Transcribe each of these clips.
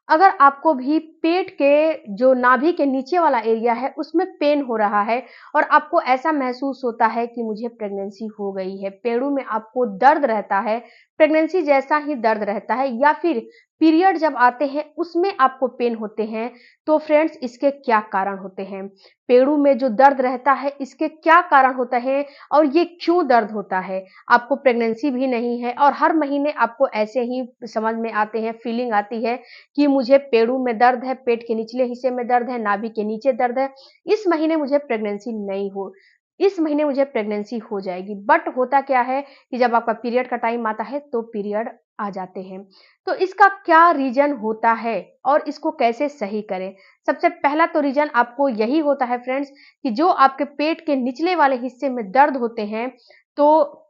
अगर आपको भी पेट के जो नाभि के नीचे वाला एरिया है उसमें पेन हो रहा है और आपको ऐसा महसूस होता है कि मुझे प्रेगनेंसी हो गई है, पेड़ों में आपको दर्द रहता है, प्रेगनेंसी जैसा ही दर्द रहता है, या फिर पीरियड जब आते हैं उसमें आपको पेन होते हैं, तो फ्रेंड्स इसके क्या कारण होते हैं? पेड़ों में जो दर्द रहता है इसके क्या कारण होता है और ये क्यों दर्द होता है? आपको प्रेगनेंसी भी नहीं है और हर महीने आपको ऐसे ही समझ में आते हैं, फीलिंग आती है कि मुझे पेड़ों में दर्द है, पेट के निचले हिस्से में दर्द है, नाभि के नीचे दर्द है, इस महीने मुझे प्रेगनेंसी नहीं हो, इस महीने मुझे प्रेगनेंसी हो जाएगी। बट होता क्या है कि जब आपका पीरियड का टाइम आता है तो पीरियड आ जाते हैं। तो इसका क्या रीजन होता है और इसको कैसे सही करें? सबसे पहला तो रीजन आपको यही होता है फ्रेंड्स कि जो आपके पेट के निचले वाले हिस्से में दर्द होते हैं, तो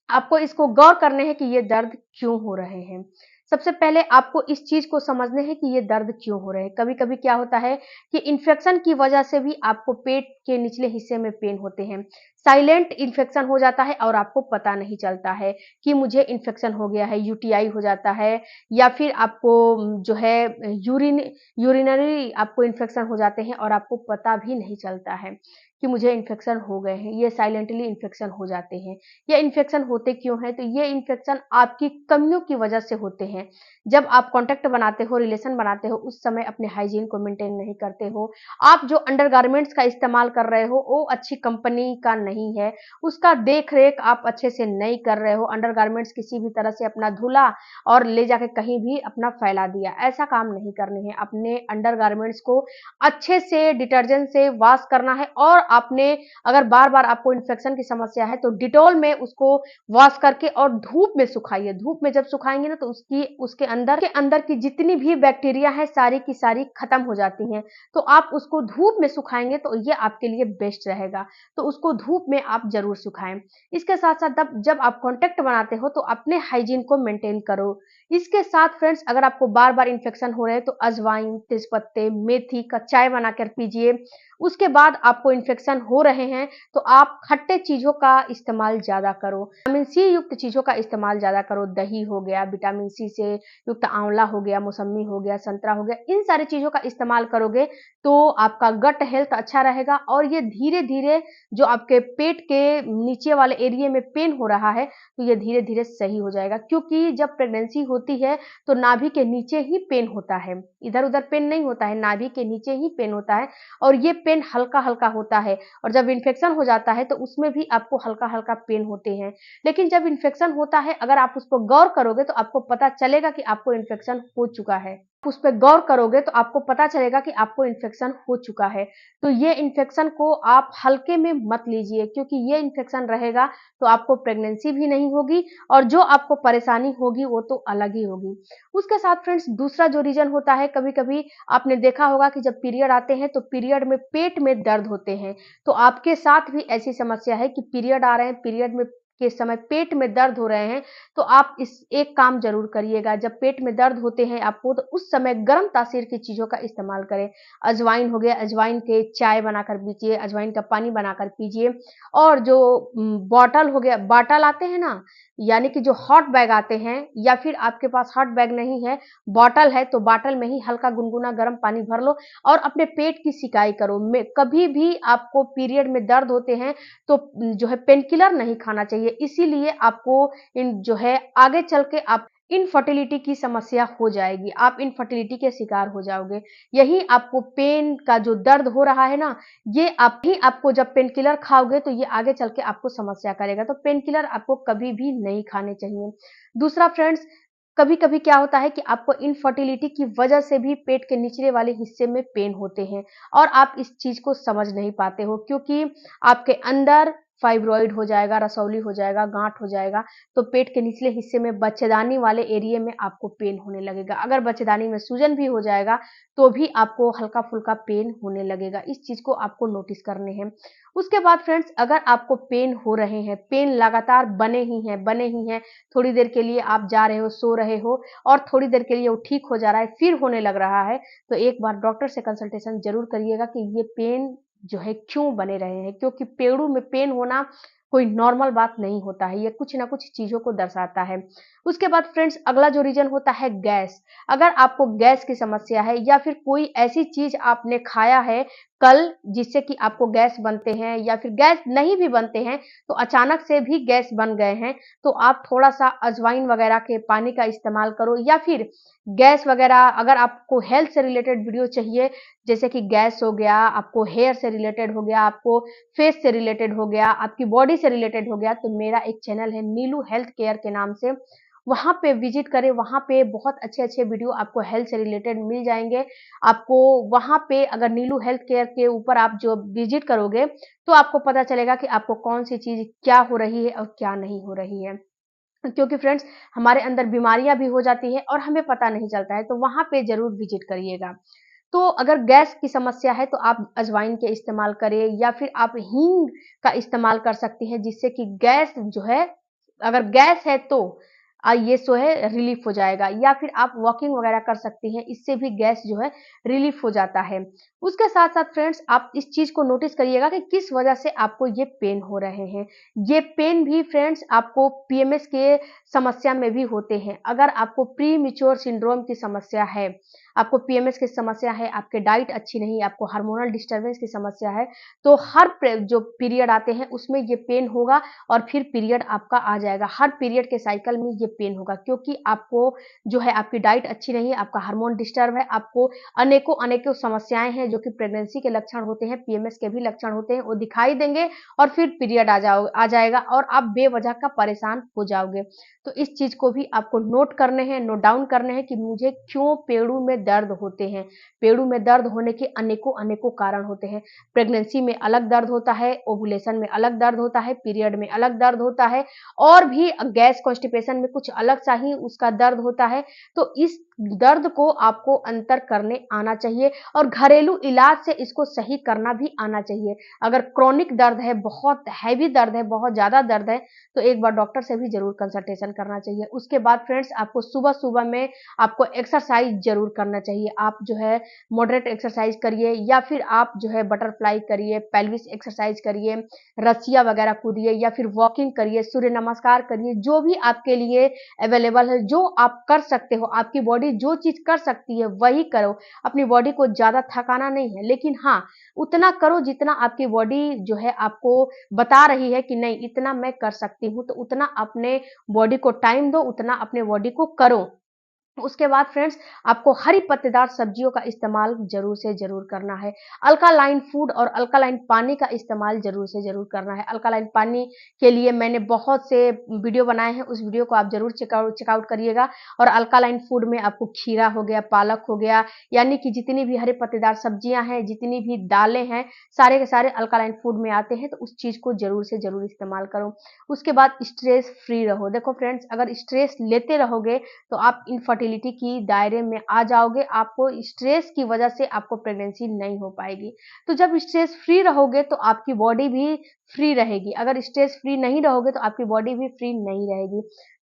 आपको इसको गौर करने हैं कि ये दर्द क्यों हो रहे हैं। सबसे पहले आपको इस चीज को समझने हैं कि ये दर्द क्यों हो रहे हैं। कभी कभी क्या होता है कि इन्फेक्शन की वजह से भी आपको पेट के निचले हिस्से में पेन होते हैं, साइलेंट इन्फेक्शन हो जाता है और आपको पता नहीं चलता है कि मुझे इन्फेक्शन हो गया है, यूटीआई हो जाता है, या फिर आपको जो है यूरिनरी आपको इन्फेक्शन हो जाते हैं और आपको पता भी नहीं चलता है कि मुझे इन्फेक्शन हो गए हैं, ये साइलेंटली इन्फेक्शन हो जाते हैं। ये इन्फेक्शन होते क्यों हैं? तो ये इन्फेक्शन आपकी कमियों की वजह से होते हैं। जब आप कॉन्टैक्ट बनाते हो, रिलेशन बनाते हो, उस समय अपने हाइजीन को मेंटेन नहीं करते हो, आप जो अंडरगारमेंट्स का इस्तेमाल कर रहे हो वो अच्छी कंपनी का नहीं है, उसका देख रेख आप अच्छे से नहीं कर रहे हो, अंडरगारमेंट्स किसी भी तरह से अपना धुला और ले जाके कहीं भी अपना फैला दिया, ऐसा काम नहीं करने हैं। अपने अंडरगारमेंट्स को अच्छे से डिटर्जेंट से वॉश करना है और आपने अगर बार बार आपको इन्फेक्शन की समस्या है तो डिटॉल में उसको वॉश करके और धूप में सुखाइए। धूप में जब सुखाएंगे ना तो उसकी उसके अंदर की जितनी भी बैक्टीरिया है सारी की सारी खत्म हो जाती हैं। तो आप उसको धूप में सुखाएंगे तो ये आपके लिए बेस्ट रहेगा, तो उसको धूप में आप जरूर सुखाएं। इसके साथ साथ जब आप कॉन्टेक्ट बनाते हो तो अपने हाइजीन को मेंटेन करो। इसके साथ फ्रेंड्स अगर आपको बार बार इन्फेक्शन हो रहे हैं तो अजवाइन, तेजपत्ते, मेथी का चाय बनाकर पीजिए। उसके बाद आपको इन्फेक्शन हो रहे हैं तो आप खट्टे चीजों का इस्तेमाल ज्यादा करो, विटामिन सी युक्त चीजों का इस्तेमाल ज्यादा करो। दही हो गया, विटामिन सी से युक्त आंवला हो गया, मौसम्मी हो गया, संतरा हो गया, इन सारी चीजों का इस्तेमाल करोगे तो आपका गट हेल्थ अच्छा रहेगा और ये धीरे धीरे जो आपके पेट के नीचे वाले एरिया में पेन हो रहा है तो ये धीरे धीरे सही हो जाएगा। क्योंकि जब प्रेगनेंसी होती है तो नाभि के नीचे ही पेन होता है, इधर उधर पेन नहीं होता है, नाभि के नीचे ही पेन होता है और ये पेन हल्का हल्का होता है। और जब इन्फेक्शन हो जाता है तो उसमें भी आपको हल्का हल्का पेन होते हैं। लेकिन जब इन्फेक्शन होता है अगर आप उस पर गौर करोगे तो आपको पता चलेगा कि आपको इन्फेक्शन हो चुका है, उस पर गौर करोगे तो आपको पता चलेगा कि आपको इन्फेक्शन हो चुका है। तो ये इन्फेक्शन को आप हल्के में मत लीजिए, क्योंकि ये इन्फेक्शन रहेगा तो आपको प्रेगनेंसी भी नहीं होगी और जो आपको परेशानी होगी वो तो अलग ही होगी। उसके साथ फ्रेंड्स दूसरा जो रीजन होता है, कभी कभी आपने देखा होगा कि जब पीरियड आते हैं तो पीरियड में पेट में दर्द होते हैं। तो आपके साथ भी ऐसी समस्या है कि पीरियड आ रहे हैं, पीरियड में के समय पेट में दर्द हो रहे हैं, तो आप इस एक काम जरूर करिएगा। जब पेट में दर्द होते हैं आपको तो उस समय गर्म तासीर की चीजों का इस्तेमाल करें। अजवाइन हो गया, अजवाइन के चाय बनाकर पीजिए, अजवाइन का पानी बनाकर पीजिए। और जो बॉटल हो गया, बॉटल आते हैं ना, यानी कि जो हॉट बैग आते हैं, या फिर आपके पास हॉट बैग नहीं है, बॉटल है, तो बॉटल में ही हल्का गुनगुना गर्म पानी भर लो और अपने पेट की सिकाई करो। कभी भी आपको पीरियड में दर्द होते हैं तो जो है पेन किलर नहीं खाना चाहिए, इसीलिए आपको इन जो है आगे चल के आप इनफर्टिलिटी की समस्या हो जाएगी, आप इनफर्टिलिटी के शिकार हो जाओगे। यही आपको पेन का जो दर्द हो रहा है ना, ये आप ही आपको जब पेन किलर खाओगे तो ये आगे चल के आपको समस्या करेगा। तो पेन किलर आपको कभी भी नहीं खाने चाहिए। दूसरा फ्रेंड्स, कभी कभी क्या होता है कि आपको इनफर्टिलिटी की वजह से भी पेट के निचले वाले हिस्से में पेन होते हैं और आप इस चीज को समझ नहीं पाते हो, क्योंकि आपके अंदर फाइब्रॉइड हो जाएगा, रसौली हो जाएगा, गांठ हो जाएगा, तो पेट के निचले हिस्से में बच्चेदानी वाले एरिया में आपको पेन होने लगेगा। अगर बच्चेदानी में सूजन भी हो जाएगा तो भी आपको हल्का फुल्का पेन होने लगेगा। इस चीज को आपको नोटिस करने हैं। उसके बाद फ्रेंड्स, अगर आपको पेन हो रहे हैं, पेन लगातार बने ही हैं, थोड़ी देर के लिए आप जा रहे हो, सो रहे हो और थोड़ी देर के लिए वो ठीक हो जा रहा है, फिर होने लग रहा है, तो एक बार डॉक्टर से कंसल्टेशन जरूर करिएगा कि ये पेन जो है क्यों बने रहे हैं। क्योंकि पेड़ों में पेन होना कोई नॉर्मल बात नहीं होता है, ये कुछ ना कुछ चीज़ों को दर्शाता है। उसके बाद फ्रेंड्स अगला जो रीज़न होता है गैस। अगर आपको गैस की समस्या है या फिर कोई ऐसी चीज़ आपने खाया है कल जिससे कि आपको गैस बनते हैं या फिर गैस नहीं भी बनते हैं, तो अचानक से भी गैस बन गए हैं, तो आप थोड़ा-सा अजवाइन वगैरह के पानी का इस्तेमाल करो या फिर गैस वगैरह अगर आपको हेल्थ से रिलेटेड वीडियो चाहिए, जैसे कि गैस हो गया, आपको हेयर से रिलेटेड हो गया, आपको फेस से रिलेटेड हो गया, आपकी बॉडी से रिलेटेड हो गया, तो मेरा एक चैनल है नीलू हेल्थ केयर के नाम से, वहाँ पे विजिट करें, वहाँ पे बहुत अच्छे-अच्छे वीडियो आपको हेल्थ से रिलेटेड मिल जाएँगे। आपको वहाँ पे अगर नीलू हेल्थ केयर के ऊपर आप जो विजिट करोगे, तो आपको पता चलेगा कि आपको कौन-सी चीज़ क्या हो रही है और क्या नहीं हो रही है। क्योंकि फ्रेंड्स हमारे अंदर बीमारियाँ भी हो जाती हैं और हमें पता नहीं चलता है, तो वहाँ पे ज़रूर विजिट करिएगा। तो अगर गैस की समस्या है तो आप अजवाइन के इस्तेमाल करें या फिर आप हींग का इस्तेमाल कर सकती हैं जिससे कि गैस जो है अगर गैस है तो ये सो है रिलीफ हो जाएगा या फिर आप वॉकिंग वगैरह कर सकती हैं, इससे भी गैस जो है रिलीफ हो जाता है। उसके साथ-साथ फ्रेंड्स आप इस चीज़ को नोटिस करिएगा कि किस वजह से आपको ये पेन हो रहे हैं। ये पेन भी फ्रेंड्स आपको पीएमएस के समस्या में भी होते हैं। अगर आपको प्रीमैच्योर सिंड्रोम की समस्या है, आपको पीएमएस की समस्या है, आपके डाइट अच्छी नहीं, आपको हार्मोनल डिस्टर्बेंस की समस्या है, तो हर जो पीरियड आते हैं उसमें ये पेन होगा और फिर पीरियड आपका आ जाएगा। हर पीरियड के साइकिल में ये पेन होगा क्योंकि आपको जो है आपकी डाइट अच्छी नहीं है, आपका हार्मोन डिस्टर्ब है, आपको अनेकों समस्याएँ हैं जो कि प्रेगनेंसी के लक्षण होते हैं, पीएमएस के भी लक्षण होते हैं, वो दिखाई देंगे और फिर पीरियड आ जाएगा और आप बेवजह का परेशान हो जाओगे। तो इस चीज़ को भी आपको नोट करने हैं, नोट डाउन करने हैं कि मुझे क्यों पेड़ों में दर्द होते हैं। पेड़ों में दर्द होने के अनेकों कारण होते हैं। प्रेगनेंसी में अलग दर्द होता है, ओव्यूलेशन में अलग दर्द होता है, पीरियड में अलग दर्द होता है और भी गैस कॉन्स्टिपेशन में कुछ अलग सा ही उसका दर्द होता है। तो इस दर्द को आपको अंतर करने आना चाहिए और घरेलू इलाज से इसको सही करना भी आना चाहिए। अगर क्रोनिक दर्द है, बहुत हैवी दर्द है, बहुत ज़्यादा दर्द है, तो एक बार डॉक्टर से भी ज़रूर कंसल्टेशन करना चाहिए। उसके बाद फ्रेंड्स आपको सुबह-सुबह में आपको एक्सरसाइज़ ज़रूर करना चाहिए। आप जो है मॉडरेट एक्सरसाइज़ करिए या फिर आप जो है बटरफ्लाई करिए, पेल्विस एक्सरसाइज़ करिए, रस्सियाँ वगैरह कूदिए या फिर वॉकिंग करिए, सूर्य नमस्कार करिए, जो भी आपके लिए अवेलेबल है, जो आप कर सकते हो, आपकी बॉडी जो चीज़ कर सकती है वही करो। अपनी बॉडी को ज़्यादा थकाना नहीं है, लेकिन हाँ, उतना करो जितना आपकी बॉडी जो है आपको बता रही है कि नहीं इतना मैं कर सकती हूँ, तो उतना अपने बॉडी को टाइम दो, उतना अपने बॉडी को करो। उसके बाद फ्रेंड्स आपको हरी पत्तेदार सब्जियों का इस्तेमाल ज़रूर से ज़रूर करना है। अल्कालाइन फूड और अल्कालाइन पानी का इस्तेमाल ज़रूर से ज़रूर करना है। अल्कालाइन पानी के लिए मैंने बहुत से वीडियो बनाए हैं, उस वीडियो को आप ज़रूर चेकआउट करिएगा और अल्कालाइन फूड में आपको खीरा हो गया, पालक हो गया, यानी कि जितनी भी हरे पत्तेदार सब्जियाँ हैं, जितनी भी दालें हैं, सारे के सारे अल्कालाइन फूड में आते हैं, तो उस चीज़ को ज़रूर से ज़रूर इस्तेमाल करो। उसके बाद स्ट्रेस फ्री रहो। देखो फ्रेंड्स अगर स्ट्रेस लेते रहोगे तो आप इनफर्टिलिटी की दायरे में आ जाओगे, आपको स्ट्रेस की वजह से आपको प्रेगनेंसी नहीं हो पाएगी। तो जब स्ट्रेस फ्री रहोगे तो आपकी बॉडी भी फ्री रहेगी, अगर स्ट्रेस फ्री नहीं रहोगे तो आपकी बॉडी भी फ्री नहीं रहेगी।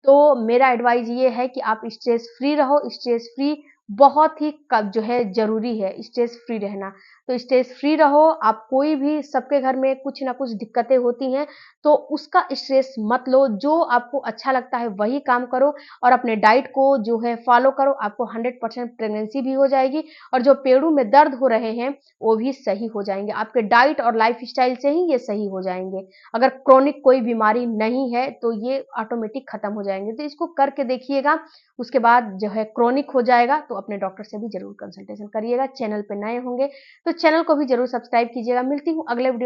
तो मेरा एडवाइस ये है कि आप स्ट्रेस फ्री रहो, स्ट्रेस फ्री बहुत ही जो है ज़रूरी है स्ट्रेस फ्री रहना। तो स्ट्रेस फ्री रहो, आप कोई भी सबके घर में कुछ ना कुछ दिक्कतें होती हैं, तो उसका स्ट्रेस मत लो, जो आपको अच्छा लगता है वही काम करो और अपने डाइट को जो है फॉलो करो, आपको 100% प्रेगनेंसी भी हो जाएगी और जो पेड़ों में दर्द हो रहे हैं, वो भी सही हो जाएँगे। आपके डाइट और लाइफ़स्टाइल से ही ये सही हो जाएँगे। अगर क्रोनिक कोई बीमारी नहीं है, तो ये ऑटोमेटिक खत्म हो जाएँगे। तो इसको करके देखिएगा, उसके बाद जो है क्रोनिक हो जाएगा, तो अपने डॉक्टर से भी ज़रूर कंसल्टेशन करिएगा। चैनल पे नए होंगे, तो चैनल को भी ज़रूर सब्सक्राइब कीजिएगा। मिलती हूँ अगले वीडियो